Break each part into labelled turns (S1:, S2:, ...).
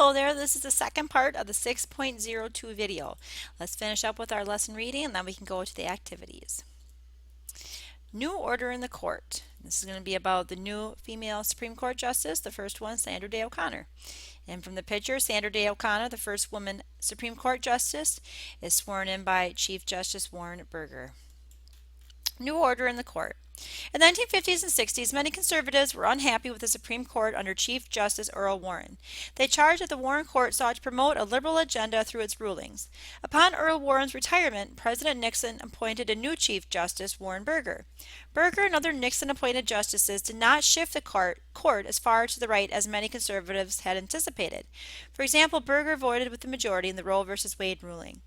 S1: Hello there, this is the second part of the 6.02 video. Let's finish up with our lesson reading and then we can go to the activities. New order in the court. This is going to be about the new female Supreme Court Justice, the first one, Sandra Day O'Connor. And from the picture, Sandra Day O'Connor, the first woman Supreme Court Justice, is sworn in by Chief Justice Warren Burger. New order in the court. In the 1950s and 60s, many conservatives were unhappy with the Supreme Court under Chief Justice Earl Warren. They charged that the Warren Court sought to promote a liberal agenda through its rulings. Upon Earl Warren's retirement, President Nixon appointed a new Chief Justice, Warren Burger. Burger and other Nixon-appointed justices did not shift the court as far to the right as many conservatives had anticipated. For example, Burger voted with the majority in the Roe v. Wade ruling.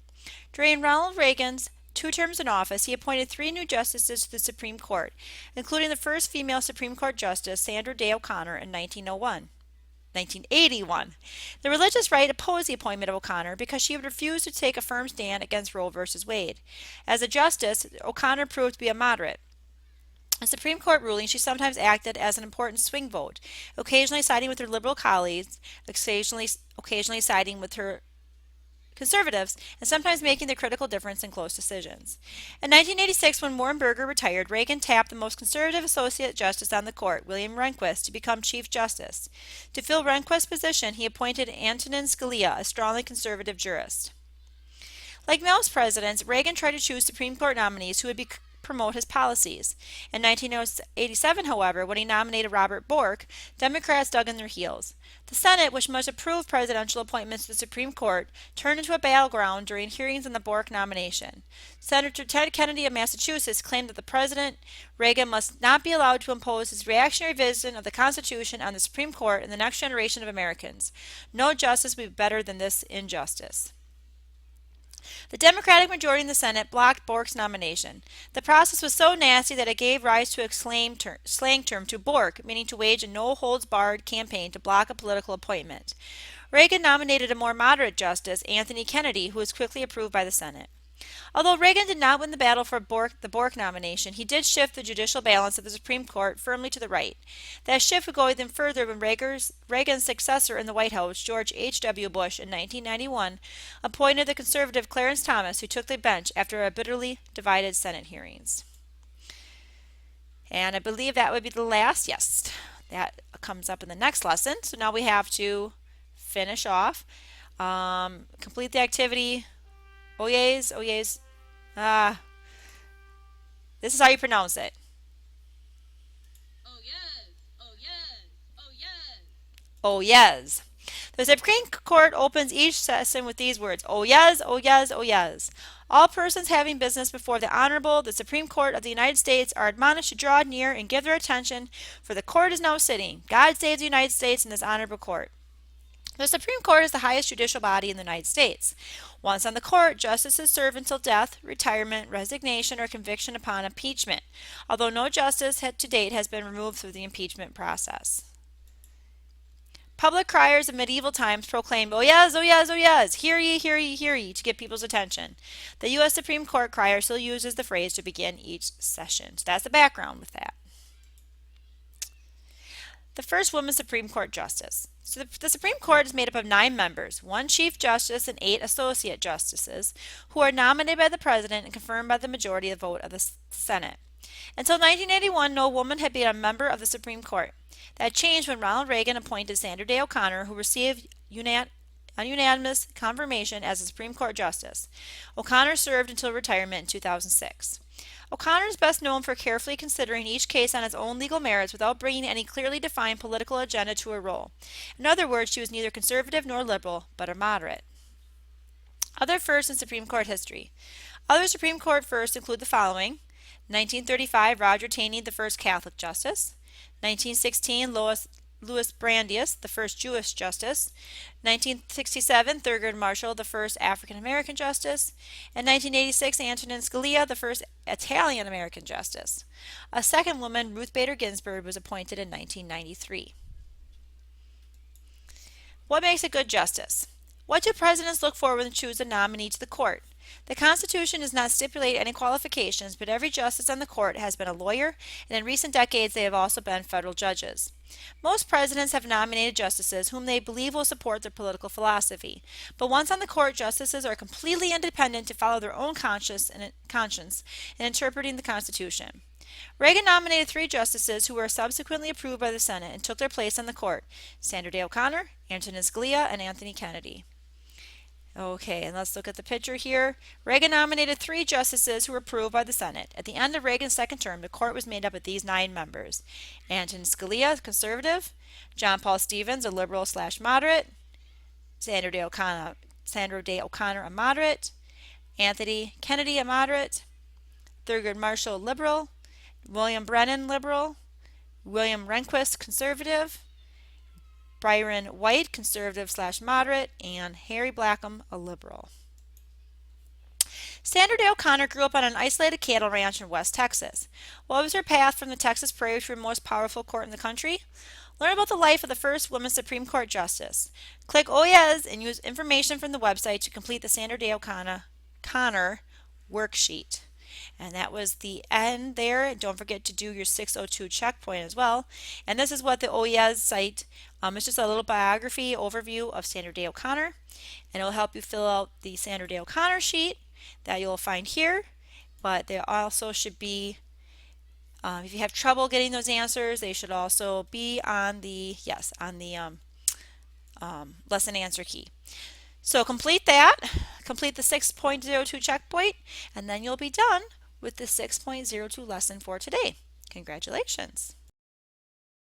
S1: During Ronald Reagan's 2 terms in office, he appointed 3 new justices to the Supreme Court, including the first female Supreme Court Justice, Sandra Day O'Connor, in 1981. The religious right opposed the appointment of O'Connor because she would refuse to take a firm stand against Roe v. Wade. As a justice, O'Connor proved to be a moderate. In Supreme Court rulings, she sometimes acted as an important swing vote, occasionally siding with her liberal colleagues, occasionally siding with her conservatives, and sometimes making the critical difference in close decisions. In 1986, when Warren Burger retired, Reagan tapped the most conservative associate justice on the court, William Rehnquist, to become Chief Justice. To fill Rehnquist's position, he appointed Antonin Scalia, a strongly conservative jurist. Like most presidents, Reagan tried to choose Supreme Court nominees who would promote his policies. In 1987, however, when he nominated Robert Bork, Democrats dug in their heels. The Senate, which must approve presidential appointments to the Supreme Court, turned into a battleground during hearings on the Bork nomination. Senator Ted Kennedy of Massachusetts claimed that the President Reagan must not be allowed to impose his reactionary vision of the Constitution on the Supreme Court and the next generation of Americans. No justice would be better than this injustice. The Democratic majority in the Senate blocked Bork's nomination. The process was so nasty that it gave rise to a slang term to Bork, meaning to wage a no-holds-barred campaign to block a political appointment. Reagan nominated a more moderate justice, Anthony Kennedy, who was quickly approved by the Senate. Although Reagan did not win the battle for the Bork nomination, he did shift the judicial balance of the Supreme Court firmly to the right. That shift would go even further when Reagan's successor in the White House, George H.W. Bush, in 1991, appointed the conservative Clarence Thomas, who took the bench after a bitterly divided Senate hearings. And I believe that would be the last. Yes, that comes up in the next lesson. So now we have to finish off, complete the activity. Oyez, oyez. This is how you pronounce it.
S2: Oh yes, oh yes, oh yes.
S1: Oh yes. The Supreme Court opens each session with these words: oh yes, oh yes, oh yes. All persons having business before the Honorable, the Supreme Court of the United States, are admonished to draw near and give their attention, for the court is now sitting. God save the United States and this honorable court. The Supreme Court is the highest judicial body in the United States. Once on the court, justices serve until death, retirement, resignation, or conviction upon impeachment, although no justice to date has been removed through the impeachment process. Public criers of medieval times proclaimed, oh yes, oh yes, oh yes, hear ye, hear ye, hear ye, to get people's attention. The U.S. Supreme Court crier still uses the phrase to begin each session. So that's the background with that. The first woman Supreme Court Justice. So the Supreme Court is made up of 9 members, 1 Chief Justice and 8 Associate Justices, who are nominated by the President and confirmed by the majority of the vote of the Senate. Until 1981, no woman had been a member of the Supreme Court. That changed when Ronald Reagan appointed Sandra Day O'Connor, who received unanimous confirmation as a Supreme Court Justice. O'Connor served until retirement in 2006. O'Connor is best known for carefully considering each case on its own legal merits without bringing any clearly defined political agenda to her role. In other words, she was neither conservative nor liberal, but a moderate. Other firsts in Supreme Court history. Other Supreme Court firsts include the following: 1935, Roger Taney, the first Catholic justice; 1916, Louis Brandeis, the first Jewish justice; 1967, Thurgood Marshall, the first African American justice; and 1986, Antonin Scalia, the first Italian American justice. A second woman, Ruth Bader Ginsburg, was appointed in 1993. What makes a good justice? What do presidents look for when they choose a nominee to the court? The Constitution does not stipulate any qualifications, but every justice on the court has been a lawyer, and in recent decades they have also been federal judges. Most presidents have nominated justices whom they believe will support their political philosophy, but once on the court, justices are completely independent to follow their own conscience in interpreting the Constitution. Reagan nominated 3 justices who were subsequently approved by the Senate and took their place on the court: Sandra Day O'Connor, Antonin Scalia, and Anthony Kennedy. Okay, and let's look at the picture here. Reagan nominated 3 justices who were approved by the Senate. At the end of Reagan's second term, the court was made up of these 9 members: Antonin Scalia, conservative; John Paul Stevens, a liberal/moderate; Sandra Day O'Connor, a moderate; Anthony Kennedy, a moderate; Thurgood Marshall, liberal; William Brennan, liberal; William Rehnquist, conservative; Byron White, conservative/moderate; and Harry Blackham, a liberal. Sandra Day O'Connor grew up on an isolated cattle ranch in West Texas. What was her path from the Texas prairie to the most powerful court in the country? Learn about the life of the first woman Supreme Court Justice. Click Oh Yes and use information from the website to complete the Sandra Day O'Connor worksheet. And that was the end there. Don't forget to do your 602 checkpoint as well. And this is what the OES site, it's just a little biography overview of Sandra Day O'Connor. And it will help you fill out the Sandra Day O'Connor sheet that you'll find here. But there also should be, if you have trouble getting those answers, they should also be on the, lesson answer key. So complete that, complete the 6.02 checkpoint, and then you'll be done with the 6.02 lesson for today. Congratulations.